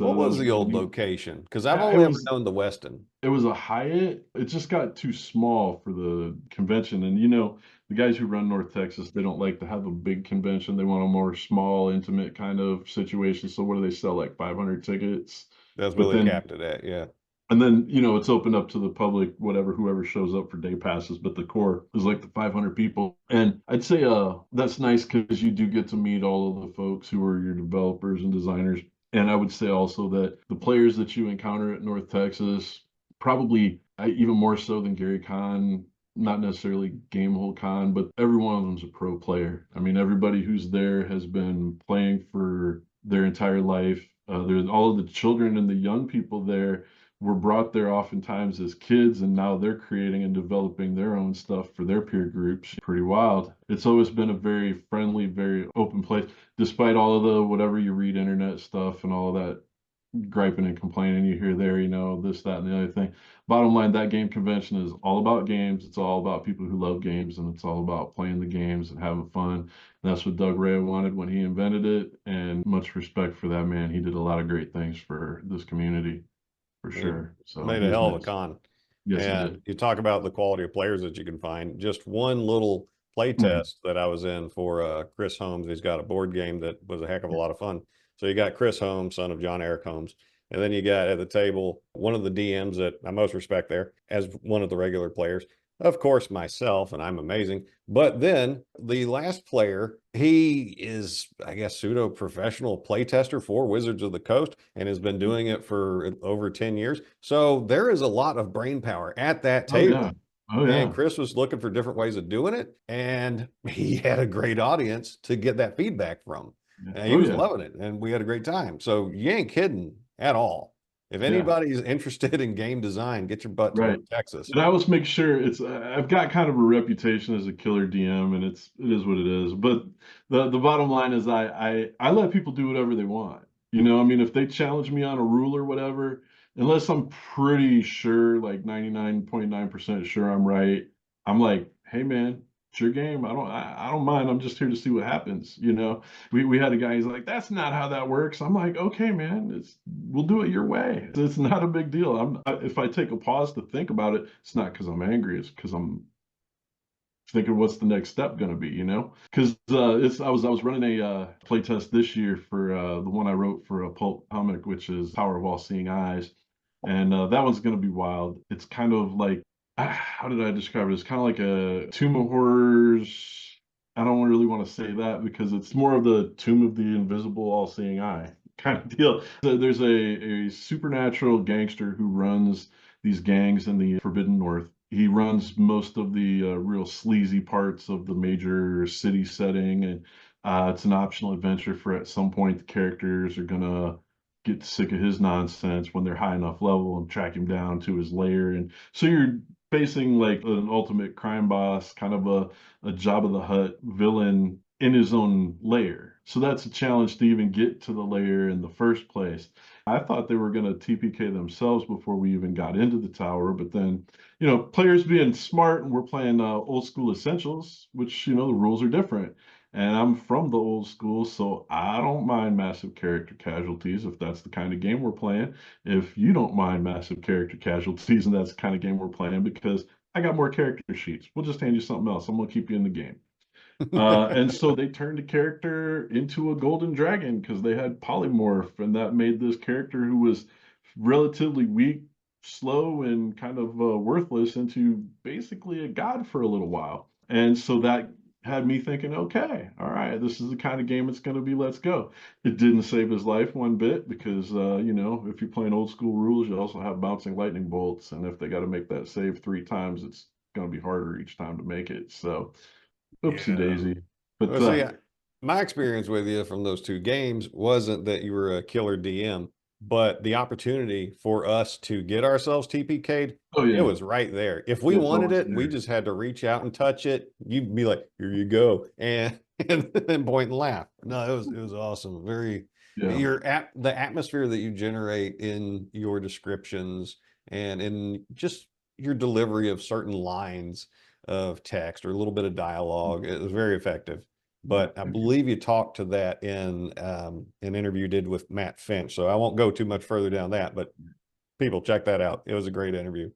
What So that was was the really old neat. location? Because I've It only ever was known the Westin. it was a Hyatt. It just got too small for the convention. And the guys who run North Texas, they don't like to have a big convention. They want a more small, intimate kind of situation. So what do they sell? Like 500 tickets. That's what But they then capped it at. Yeah. and then, it's open up to the public, whatever, whoever shows up for day passes, but the core is like the 500 people. And I'd say that's nice because you do get to meet all of the folks who are your developers and designers. And I would say also that the players that you encounter at North Texas, probably even more so than Gary Kahn, not necessarily Gamehole Con, but every one of them's a pro player. I mean, everybody who's there has been playing for their entire life. There's all of the children and the young people there were brought there oftentimes as kids, and now they're creating and developing their own stuff for their peer groups. Pretty wild. It's always been a very friendly, very open place, despite all of the whatever you read internet stuff and all of that griping and complaining you hear there, this, that, and the other thing. Bottom line, that game convention is all about games. It's all about people who love games, and it's all about playing the games and having fun. And that's what Doug Ray wanted when he invented it, and much respect for that man. He did a lot of great things for this community for He sure. So made he a was hell of a nice. con. Yes, he And did. you talk about the quality of players that you can find. Just one little play Mhm. test that I was in for Chris Holmes. He's got a board game that was a heck of a lot of fun. So you got Chris Holmes, son of John Eric Holmes. And then you got at the table one of the DMs that I most respect there as one of the regular players. Of course, myself, and I'm amazing. But then the last player, he is, I guess, pseudo professional playtester for Wizards of the Coast and has been doing it for over 10 years. So there is a lot of brain power at that Oh yeah. table. Oh And yeah. Chris was looking for different ways of doing it. And he had a great audience to get that feedback from. Yeah. And he Oh was yeah. loving it. And we had a great time. So you ain't kidding at all. If Yeah. anybody's interested in game design, get your butt to Right. North Texas. And I always make sure I've got kind of a reputation as a killer DM, and it is what it is. But the bottom line is I let people do whatever they want. I mean, if they challenge me on a rule or whatever, unless I'm pretty sure, like 99.9% sure I'm right, I'm like, hey man, it's your game. I don't mind. I'm just here to see what happens. We had a guy, he's like, that's not how that works. I'm like, okay, man, we'll do it your way. It's not a big deal. If I take a pause to think about it, it's not because I'm angry, it's because I'm thinking what's the next step going to be. Because I was running a play test this year for the one I wrote for a pulp comic, which is Power of All Seeing Eyes, and that one's going to be wild. It's kind of like how did I describe it? It's kind of like a Tomb of Horrors. I don't really want to say that because it's more of the Tomb of the Invisible All-Seeing Eye kind of deal. So there's a supernatural gangster who runs these gangs in the Forbidden North. He runs most of the real sleazy parts of the major city setting, and it's an optional adventure for at some point the characters are gonna get sick of his nonsense when they're high enough level and track him down to his lair. And so you're facing like an ultimate crime boss, kind of a Jabba the Hutt villain in his own lair. So that's a challenge to even get to the lair in the first place. I thought they were going to TPK themselves before we even got into the tower, but then, players being smart and we're playing old school essentials, which, the rules are different. And I'm from the old school, so I don't mind massive character casualties if that's the kind of game we're playing. If you don't mind massive character casualties and that's the kind of game we're playing, because I got more character sheets, we'll just hand you something else. I'm going to keep you in the game. And so they turned the character into a golden dragon because they had polymorph, and that made this character who was relatively weak, slow, and kind of worthless into basically a god for a little while. And so that had me thinking, okay, all right, this is the kind of game it's going to be. Let's go. It didn't save his life one bit because, if you're playing old school rules, you also have bouncing lightning bolts. And if they got to make that save 3 times, it's going to be harder each time to make it. So, oopsie Yeah. daisy. But Well, see, my experience with you from those two games wasn't that you were a killer DM, but the opportunity for us to get ourselves TPK'd, oh it yeah, was right there. If we it's wanted always it, we there. just had to reach out and touch it. You'd be like, "Here you go," and and then point and laugh. No, it was awesome. Very Yeah. your at the atmosphere that you generate in your descriptions and in just your delivery of certain lines of text or a little bit of dialogue. It was very effective. but I believe you talked to that in an interview you did with Matt Finch. So I won't go too much further down that, but people check that out. It was a great interview.